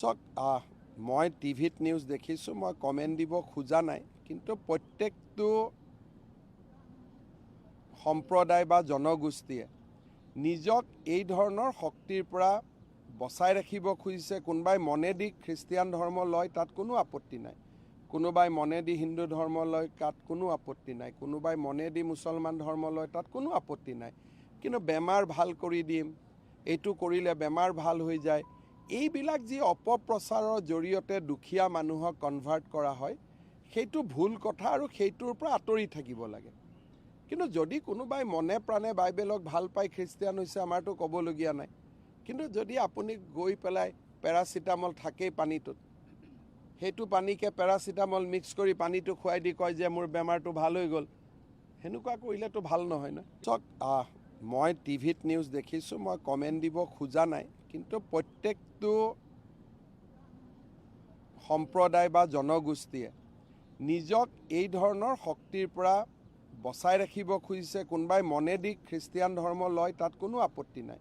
চাওক মই টিভিত নিউজ দেখিছোঁ, মই কমেণ্ট দিব খোজা নাই, কিন্তু প্ৰত্যেকটো সম্প্ৰদায় বা জনগোষ্ঠীয়ে নিজক এই ধৰণৰ শক্তিৰ পৰা বচাই ৰাখিব খুজিছে। কোনোবাই মনেদি খ্ৰীষ্টিয়ান ধৰ্ম লয়, তাত কোনো আপত্তি নাই। কোনোবাই মনেদি হিন্দু ধৰ্ম লয়, তাত কোনো আপত্তি নাই। কোনোবাই মনেদি মুছলমান ধৰ্ম লয়, তাত কোনো আপত্তি নাই। কিন্তু বেমাৰ ভাল কৰি দিম, এইটো কৰিলে বেমাৰ ভাল হৈ যায়, এইবিলাক যি অপপ্ৰচাৰৰ জৰিয়তে দুখীয়া মানুহক কনভাৰ্ট কৰা হয়, সেইটো ভুল কথা আৰু সেইটোৰ পৰা আঁতৰি থাকিব লাগে। কিন্তু যদি কোনোবাই মনে প্ৰাণে বাইবেলক ভাল পাই খ্ৰীষ্টিয়ান হৈছে, আমাৰতো ক'বলগীয়া নাই। কিন্তু যদি আপুনি গৈ পেলাই পেৰাচিটামল থাকেই পানীটোত, সেইটো পানীকে পেৰাচিটামল মিক্স কৰি পানীটো খুৱাই দি কয় যে মোৰ বেমাৰটো ভাল হৈ গ'ল, সেনেকুৱা কৰিলেতো ভাল নহয় ন। চাওক মই টিভিত নিউজ দেখিছোঁ, মই কমেণ্ট দিব খোজা নাই, কিন্তু প্ৰত্যেকটো সম্প্ৰদায় বা জনগোষ্ঠীয়ে নিজক এই ধৰণৰ শক্তিৰ পৰা বচাই ৰাখিব খুজিছে। কোনোবাই মনেদি খ্ৰীষ্টিয়ান ধৰ্ম লয়, তাত কোনো আপত্তি নাই।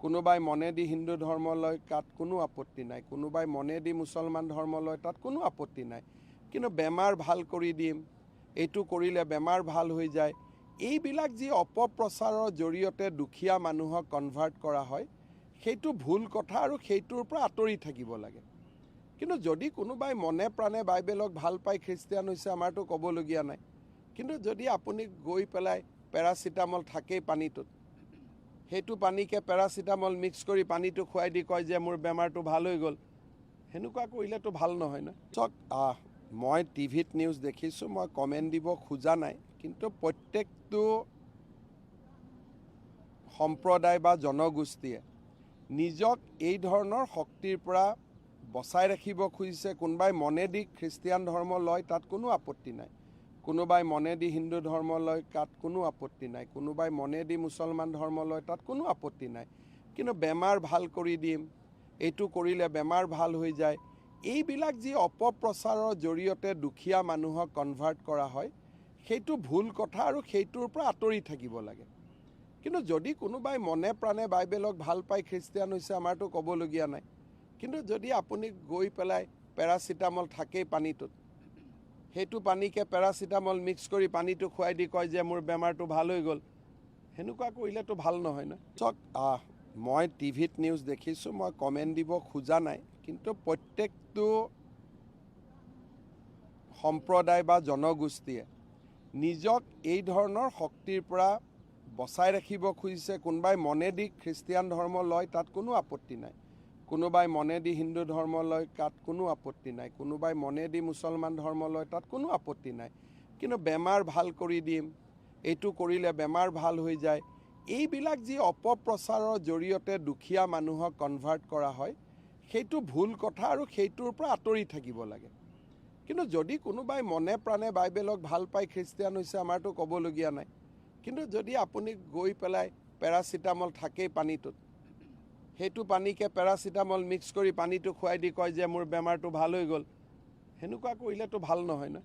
কোনোবাই মনেদি হিন্দু ধৰ্ম লয়, তাত কোনো আপত্তি নাই। কোনোবাই মনেদি মুছলমান ধৰ্ম লয়, তাত কোনো আপত্তি নাই। কিন্তু বেমাৰ ভাল কৰি দিম, এইটো কৰিলে বেমাৰ ভাল হৈ যায়, এইবিলাক যি অপপ্ৰচাৰৰ জৰিয়তে দুখীয়া মানুহক কনভাৰ্ট কৰা হয়, সেইটো ভুল কথা আৰু সেইটোৰ পৰা আঁতৰি থাকিব লাগে। কিন্তু যদি কোনোবাই মনে প্ৰাণে বাইবেলক ভাল পাই খ্ৰীষ্টিয়ান হৈছে, আমাৰতো ক'বলগীয়া নাই। কিন্তু যদি আপুনি গৈ পেলাই পেৰাচিটামল থাকেই পানীটোত, সেইটো পানীকে পেৰাচিটামল মিক্স কৰি পানীটো খুৱাই দি কয় যে মোৰ বেমাৰটো ভাল হৈ গ'ল, সেনেকুৱা কৰিলেতো ভাল নহয় ন। চাওক মই টিভিত নিউজ দেখিছোঁ, মই কমেণ্ট দিব খোজা নাই, কিন্তু প্ৰত্যেকটো সম্প্ৰদায় বা জনগোষ্ঠীয়ে নিজক এই ধৰণৰ শক্তিৰ পৰা বচাই ৰাখিব খুজিছে। কোনোবাই মনেদি খ্ৰীষ্টিয়ান ধৰ্ম লয়, তাত কোনো আপত্তি নাই। কোনোবাই মনেদি হিন্দু ধৰ্ম লয়, তাত কোনো আপত্তি নাই। কোনোবাই মনেদি মুছলমান ধৰ্ম লয়, তাত কোনো আপত্তি নাই। কিন্তু বেমাৰ ভাল কৰি দিম, এইটো কৰিলে বেমাৰ ভাল হৈ যায়, এইবিলাক যি অপপ্ৰচাৰৰ জৰিয়তে দুখীয়া মানুহক কনভাৰ্ট কৰা হয়, সেইটো ভুল কথা আৰু সেইটোৰ পৰা আঁতৰি থাকিব লাগে। কিন্তু যদি কোনোবাই মনে প্ৰাণে বাইবেলক ভাল পাই খ্ৰীষ্টিয়ান হৈছে, আমাৰতো ক'বলগীয়া নাই। কিন্তু যদি আপুনি গৈ পেলাই পেৰাচিটামল থাকেই পানীটোত, সেইটো পানীকে পেৰাচিটামল মিক্স কৰি পানীটো খুৱাই দি কয় যে মোৰ বেমাৰটো ভাল হৈ গ'ল, সেনেকুৱা কৰিলেতো ভাল নহয় ন। চাওক মই টিভিত নিউজ দেখিছোঁ, মই কমেণ্ট দিব খোজা নাই, কিন্তু প্ৰত্যেকটো সম্প্ৰদায় বা জনগোষ্ঠীয়ে নিজক এই ধৰণৰ শক্তিৰ পৰা বচাই ৰাখিব খুজিছে। কোনোবাই মনেদি খ্ৰীষ্টিয়ান ধৰ্ম লয়, তাত কোনো আপত্তি নাই। কোনোবাই মনেদি হিন্দু ধৰ্ম লয়, তাত কোনো আপত্তি নাই। কোনোবাই মনেদি মুছলমান ধৰ্ম লয়, তাত কোনো আপত্তি নাই। কিন্তু বেমাৰ ভাল কৰি দিম, এইটো কৰিলে বেমাৰ ভাল হৈ যায়, এইবিলাক যি অপপ্ৰচাৰৰ জৰিয়তে দুখীয়া মানুহক কনভাৰ্ট কৰা হয়, সেইটো ভুল কথা আৰু সেইটোৰ পৰা আঁতৰি থাকিব লাগে। কিন্তু যদি কোনোবাই মনে প্ৰাণে বাইবেলক ভাল পাই খ্ৰীষ্টিয়ান হৈছে, আমাৰতো ক'বলগীয়া নাই। কিন্তু যদি আপুনি গৈ পেলাই পেৰাচিটামল থাকেই পানীটোত, সেইটো পানীকে পেৰাচিটামল মিক্স কৰি পানীটো খুৱাই দি কয় যে মোৰ বেমাৰটো ভাল হৈ গ'ল, সেনেকুৱা কৰিলেতো ভাল নহয় ন।